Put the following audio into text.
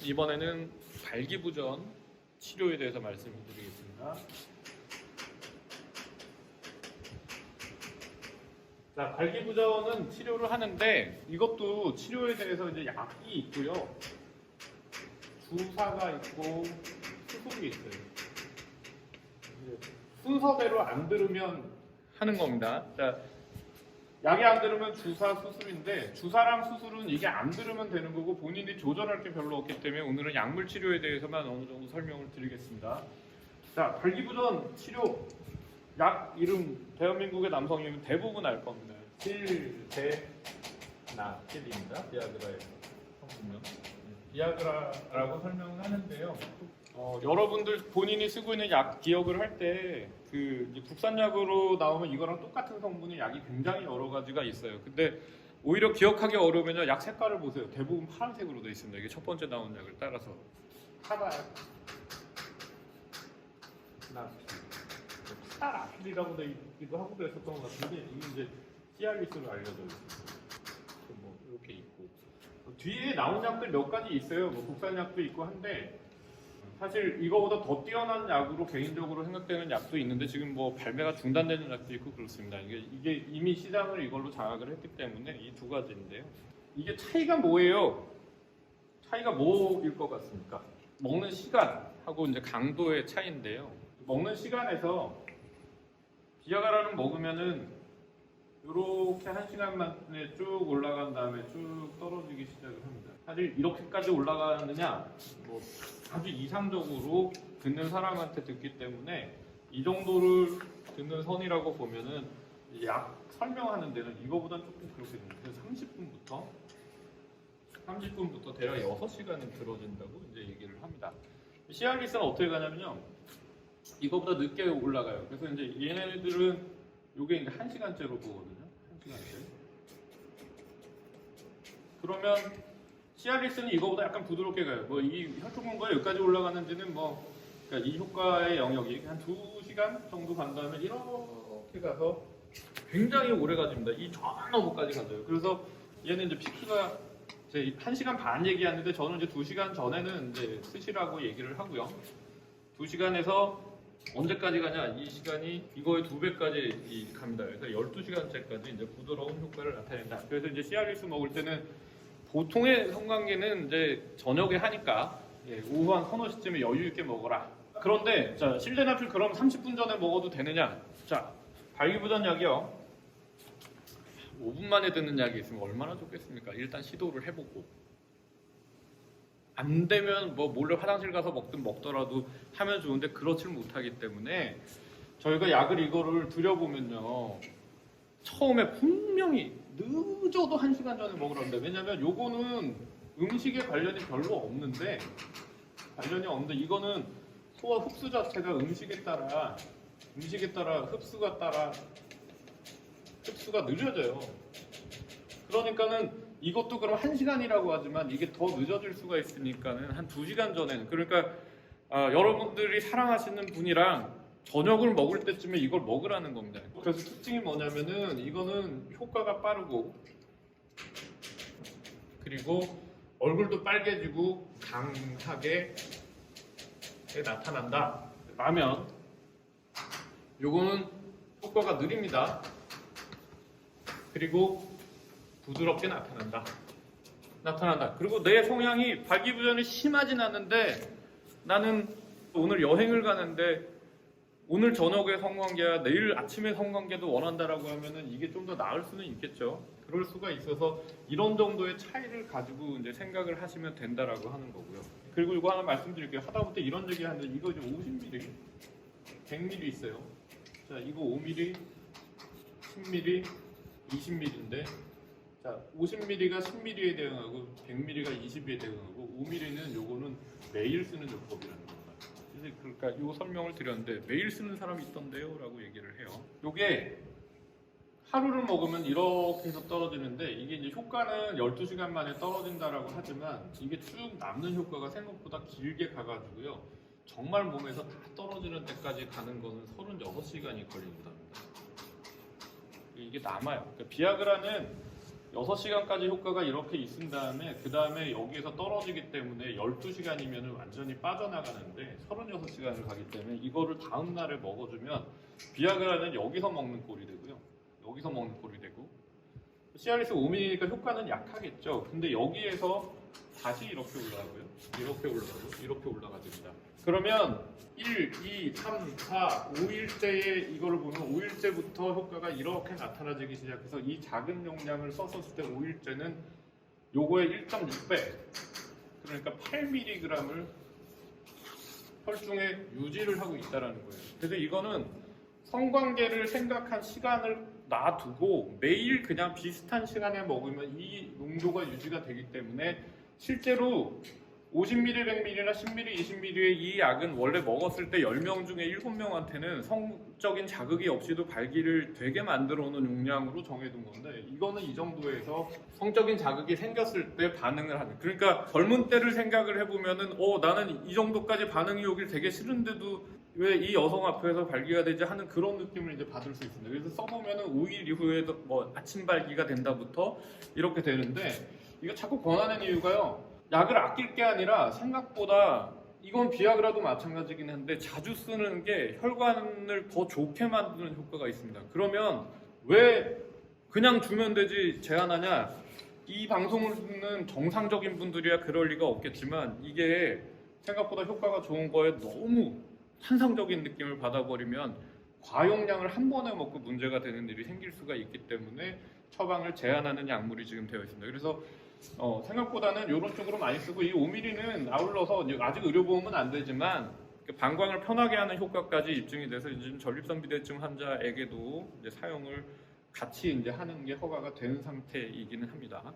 이번에는 발기부전 치료에 대해서 말씀을 드리겠습니다. 자, 발기부전은 치료를 하는데 이것도 치료에 대해서 이제 약이 있고요. 주사가 있고 수술이 있어요. 순서대로 안 들으면 하는 겁니다. 자, 약이 안 들으면 주사, 수술인데 주사랑 수술은 이게 안 들으면 되는 거고 본인이 조절할 게 별로 없기 때문에 오늘은 약물 치료에 대해서만 어느 정도 설명을 드리겠습니다. 자, 발기부전 치료 약 이름 대한민국의 남성이면 대부분 알 겁니다. 실데나필입니다. 비아그라의 성분명. 비아그라라고 설명을 하는데요. 여러분들 본인이 쓰고 있는 약 기억을 할 때 그 국산약으로 나오면 이거랑 똑같은 성분의 약이 굉장히 여러 가지가 있어요. 근데 오히려 기억하기 어려우면요, 약 색깔을 보세요. 대부분 파란색으로 되어 있습니다. 이게 첫 번째 나온 약을 따라서 타라필이라고 되기도 하고 그랬었던 것 같은데 이게 이제 시알리스로 알려져 있어요. 뭐 이렇게 있고 뒤에 나온 약들 몇 가지 있어요. 뭐 국산약도 있고 한데. 사실 이거보다 더 뛰어난 약으로 개인적으로 생각되는 약도 있는데 지금 뭐 발매가 중단되는 약도 있고 그렇습니다. 이게 이미 시장을 이걸로 장악을 했기 때문에 이 두 가지인데요. 이게 차이가 뭐예요? 차이가 뭐일 것 같습니까? 먹는 시간하고 이제 강도의 차이인데요. 먹는 시간에서 비아그라를 먹으면은 이렇게 1시간 만에 쭉 올라간 다음에 쭉 떨어지기 시작을 합니다. 사실 이렇게까지 올라가느냐, 뭐 아주 이상적으로 듣는 사람한테 듣기 때문에 이 정도를 듣는 선이라고 보면은 약 설명하는 데는 이거보다는 조금 그렇거든요. 그래서 30분부터 대략 6시간은 들어진다고 이제 얘기를 합니다. 시알리스는 어떻게 가냐면요, 이거보다 늦게 올라가요. 그래서 이제 얘네들은 요게 이제 1시간째로 보거든요. 1시간째. 그러면 시알리스는 이거보다 약간 부드럽게 가요. 뭐 이 혈초분과 여기까지 올라가는지는 뭐 그러니까 이 효과의 영역이 한 2시간 정도 간 다음에 이렇게 가서 굉장히 오래 가집니다. 이 저 너머까지 가져요. 그래서 얘는 이제 피크가 이제 1시간 반 얘기하는데 저는 이제 2시간 전에는 이제 쓰시라고 얘기를 하고요. 2시간에서 언제까지 가냐? 이 시간이 이거의 2배까지 갑니다. 그래서 12시간째까지 이제 부드러운 효과를 나타낸다. 그래서 이제 시알리스 먹을 때는 보통의 성관계는 이제 저녁에 하니까 오후 한 서너 시쯤에 여유 있게 먹어라. 그런데 자, 실데나필 그럼 30분 전에 먹어도 되느냐? 자, 발기부전 약이요. 5분 만에 듣는 약이 있으면 얼마나 좋겠습니까? 일단 시도를 해보고 안 되면 뭐 몰래 화장실 가서 먹든 먹더라도 하면 좋은데 그렇지를 못하기 때문에 저희가 약을 이거를 드려보면요, 처음에 분명히 늦어도 1시간 전에 먹으랍니다. 왜냐면 요거는 음식에 관련이 별로 없는데 이거는 소화 흡수 자체가 음식에 따라 흡수가 느려져요. 그러니까는 이것도 그럼 1시간이라고 하지만 이게 더 늦어질 수가 있으니까는 한 2시간 전에는, 그러니까 여러분들이 사랑하시는 분이랑 저녁을 먹을 때쯤에 이걸 먹으라는 겁니다. 그래서 특징이 뭐냐면은 이거는 효과가 빠르고 그리고 얼굴도 빨개지고 강하게 나타난다. 라면 요거는 효과가 느립니다. 그리고 부드럽게 나타난다. 그리고 내 성향이 발기부전이 심하진 않은데 나는 오늘 여행을 가는데 오늘 저녁에 성관계야 내일 아침에 성관계도 원한다라고 하면은 이게 좀 더 나을 수는 있겠죠. 그럴 수가 있어서 이런 정도의 차이를 가지고 이제 생각을 하시면 된다라고 하는 거고요. 그리고 이거 하나 말씀드릴게요. 하다못해 이런 얘기 하는데 이거 이제 50ml, 100ml 있어요. 자, 이거 5ml, 10ml, 20ml인데 자, 50ml가 10ml에 대응하고 100ml가 20ml에 대응하고 5ml는 요거는 매일 쓰는 요법이라는 겁니다. 그러니까 요 설명을 드렸는데 매일 쓰는 사람이 있던데요 라고 얘기를 해요. 요게 하루를 먹으면 이렇게 해서 떨어지는데 이게 이제 효과는 12시간 만에 떨어진다라고 하지만 이게 쭉 남는 효과가 생각보다 길게 가가지고요, 정말 몸에서 다 떨어지는 데까지 가는 거는 36시간이 걸린답니다. 이게 남아요. 그러니까 비아그라는 6시간까지 효과가 이렇게 있은 다음에 그 다음에 여기에서 떨어지기 때문에 12시간이면 완전히 빠져나가는데 36시간을 가기 때문에 이거를 다음 날에 먹어주면 비아그라는 여기서 먹는 꼴이 되고요. 여기서 먹는 꼴이 되고 시알리스 5ml니까 효과는 약하겠죠. 근데 여기에서 다시 이렇게 올라가고요. 이렇게 올라가고 이렇게 올라가 됩니다. 그러면 1, 2, 3, 4, 5일째에 이거를 보면 5일째부터 효과가 이렇게 나타나기 시작해서 이 작은 용량을 썼을 때 5일째는 요거의 1.6배 그러니까 8mg을 혈중에 유지를 하고 있다는 거예요. 그래서 이거는 성관계를 생각한 시간을 놔두고 매일 그냥 비슷한 시간에 먹으면 이 농도가 유지가 되기 때문에 실제로 50ml, 100ml나 10ml, 20ml의 이 약은 원래 먹었을 때 10명 중에 7명한테는 성적인 자극이 없이도 발기를 되게 만들어 오는 용량으로 정해둔 건데 이거는 이 정도에서 성적인 자극이 생겼을 때 반응을 하는 그러니까 젊은 때를 생각을 해보면은 나는 이 정도까지 반응이 오길 되게 싫은데도 왜 이 여성 앞에서 발기가 되지 하는 그런 느낌을 이제 받을 수 있습니다. 그래서 써보면은 5일 이후에도 뭐 아침 발기가 된다부터 이렇게 되는데 이거 자꾸 권하는 이유가요. 약을 아낄 게 아니라 생각보다 이건 비아그라도 마찬가지긴 한데 자주 쓰는 게 혈관을 더 좋게 만드는 효과가 있습니다. 그러면 왜 그냥 주면 되지 제한하냐? 이 방송을 듣는 정상적인 분들이야 그럴 리가 없겠지만 이게 생각보다 효과가 좋은 거에 너무 환상적인 느낌을 받아버리면 과용량을 한 번에 먹고 문제가 되는 일이 생길 수가 있기 때문에 처방을 제한하는 약물이 지금 되어 있습니다. 그래서 생각보다는 이런 쪽으로 많이 쓰고 이 5ml는 아울러서 아직 의료보험은 안 되지만 방광을 편하게 하는 효과까지 입증이 돼서 이제 전립선 비대증 환자에게도 이제 사용을 같이 이제 하는 게 허가가 되는 상태이기는 합니다.